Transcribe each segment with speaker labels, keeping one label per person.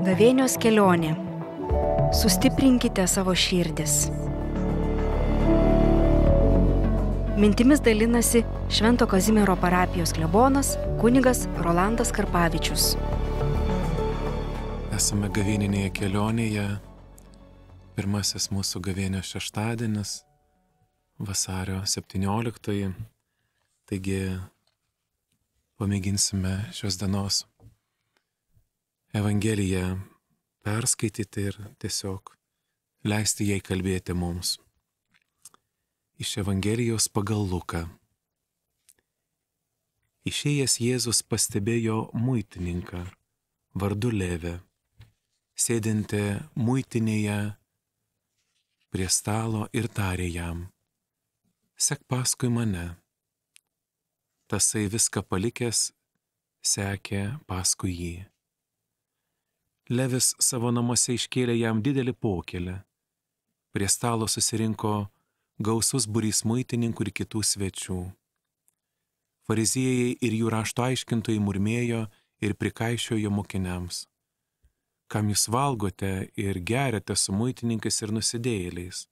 Speaker 1: Gavėnios kelionė. Sustiprinkite savo širdis. Mintimis dalinasi Švento Kazimiero parapijos klebonas kunigas Rolandas Karpavičius.
Speaker 2: Esame gavėninėje kelionėje. Pirmasis mūsų gavėnios šeštadienis, vasario 17. Taigi pamėginsime šios dienos Evangeliją perskaityti ir tiesiog leisti jai kalbėti mums. Iš Evangelijos pagal Luką. Išėjęs Jėzus pastebėjo muitininką vardu Levę, sėdintį muitinėje prie stalo ir tarė jam: sek paskui mane. Tasai viską palikęs sekė paskui jį. Levis savo namuose iškėlė jam didelį pokylį. Prie stalo susirinko gausus būrys muitininkų ir kitų svečių. Fariziejai ir jų rašto aiškintojai murmėjo ir prikaišiojo mokiniams: kam jūs valgote ir geriate su muitininkais ir nusidėjėliais?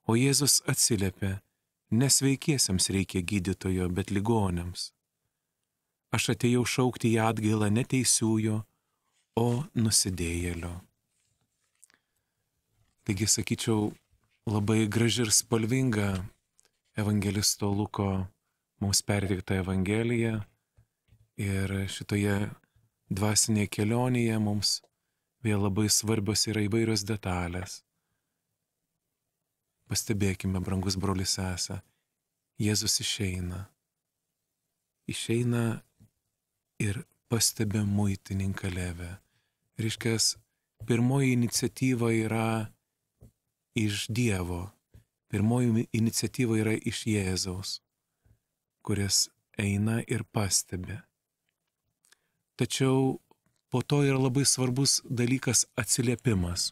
Speaker 2: O Jėzus atsiliepė: nesveikiesiems reikia gydytojo, bet ligoniams. Aš atėjau šaukti į atgailą ne teisiųjų, o nusidėjėlio. Taigi, sakyčiau, labai graži ir spalvinga evangelisto Luko mums perteikta Evangelija, ir šitoje dvasinėje kelionėje mums vėl labai svarbios yra įvairios detalės. Pastebėkime, brangus brolis sese, Jėzus išeina ir pastebi muitininką Levę. Reiškias, pirmoji iniciatyva yra iš Dievo, pirmoji iniciatyva yra iš Jėzaus, kuris eina ir pastebi. Tačiau po to yra labai svarbus dalykas atsiliepimas.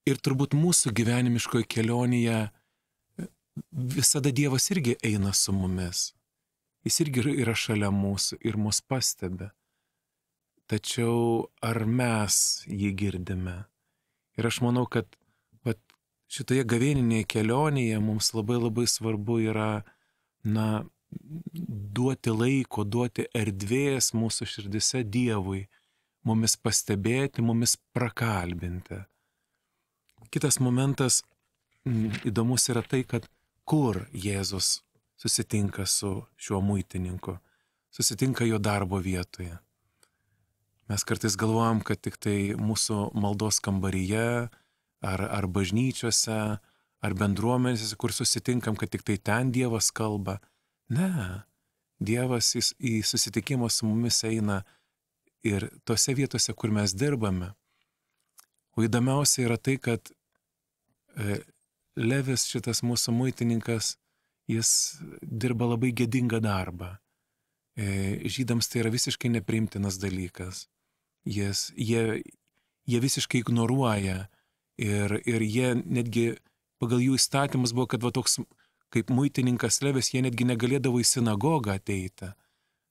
Speaker 2: Ir turbūt mūsų gyvenimiškoje kelionėje visada Dievas irgi eina su mumis. Jis irgi yra šalia mūsų ir mus pastebi. Tačiau ar mes jį girdime? Ir aš manau, kad šitoje gavėninėje kelionėje mums labai svarbu yra, duoti laiko, duoti erdvės mūsų širdise Dievui, mumis pastebėti, mumis prakalbinti. Kitas momentas įdomus yra tai, kad kur Jėzus susitinka su šiuo muitininku, susitinka jo darbo vietoje. Mes kartais galvojam, kad tik tai mūsų maldos kambaryje, ar bažnyčiose, ar bendruomenėse, kur susitinkam, kad tik tai ten Dievas kalba. Ne, Dievas į susitikimą su mumis eina ir tose vietose, kur mes dirbame. O įdomiausia yra tai, kad Levis, šitas mūsų muitininkas, jis dirba labai gėdingą darbą. Žydams tai yra visiškai nepriimtinas dalykas. Jie visiškai ignoruoja ir jie netgi pagal jų įstatymus buvo, kad toks kaip muitininkas Levis, jie netgi negalėdavo į sinagogą ateiti,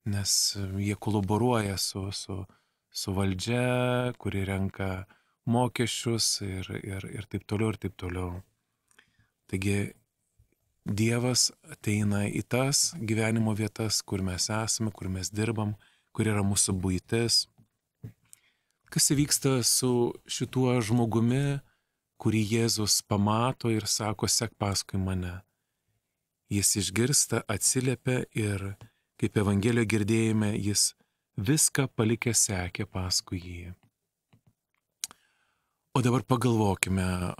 Speaker 2: nes jie kolaboruoja su valdžia, kuri renka mokesčius ir taip toliau ir taip toliau. Taigi Dievas ateina į tas gyvenimo vietas, kur mes esame, kur mes dirbam, kur yra mūsų buitis. Kas įvyksta su šituo žmogumi, kurį Jėzus pamato ir sako: sek paskui mane. Jis išgirsta, atsiliepia ir, kaip Evangelijoje girdėjome, jis viską palikęs sekė paskui jį. O dabar pagalvokime,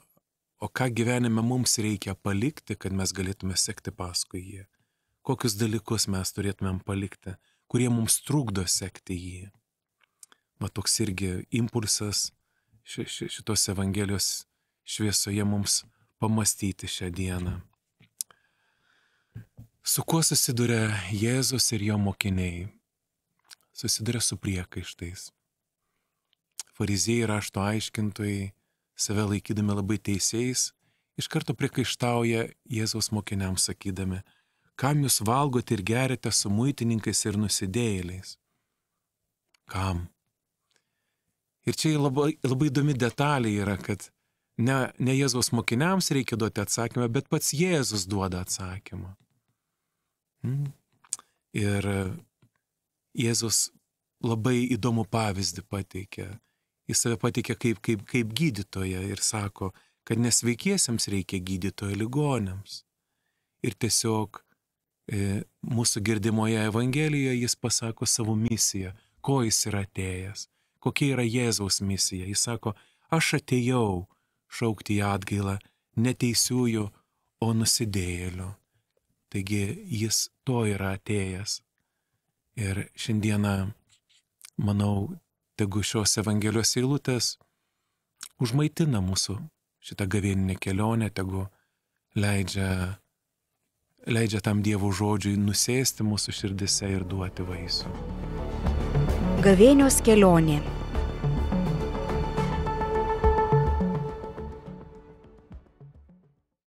Speaker 2: o ką gyvenime mums reikia palikti, kad mes galėtume sekti paskui jį? Kokius dalykus mes turėtumėm palikti, kurie mums trukdo sekti jį? Toks irgi impulsas šitos Evangelijos šviesoje mums pamastyti šią dieną. Su kuo susiduria Jėzus ir jo mokiniai? Susiduria su priekaištais. Fariziejai rašto aiškintojai, save laikydami labai teisiais, iš karto priekaištauja Jėzaus mokiniams sakydami: kam jūs valgote ir geriate su muitininkais ir nusidėjėliais? Kam? Ir čia labai įdomi detalė yra, kad ne Jėzaus mokiniams reikia duoti atsakymą, bet pats Jėzus duoda atsakymą. Ir Jėzus labai įdomų pavyzdį pateikė. Jis save pateikė kaip gydytoją ir sako, kad nesveikiesiems reikia gydytojo, ligoniams. Ir tiesiog mūsų girdimoje Evangelijoje jis pasako savo misiją, ko jis yra atėjęs, kokia yra Jėzaus misija. Jis sako, aš atėjau šaukti į atgailą ne teisiųjų, o nusidėjėlių. Taigi jis to yra atėjęs. Ir šiandieną, manau, tegu šios Evangelijos eilutės užmaitina mūsų šitą gavėninę kelionę, tegu leidžia tam Dievo žodžiui nusėsti mūsų širdise ir duoti vaisių.
Speaker 1: Gavėnios kelionė.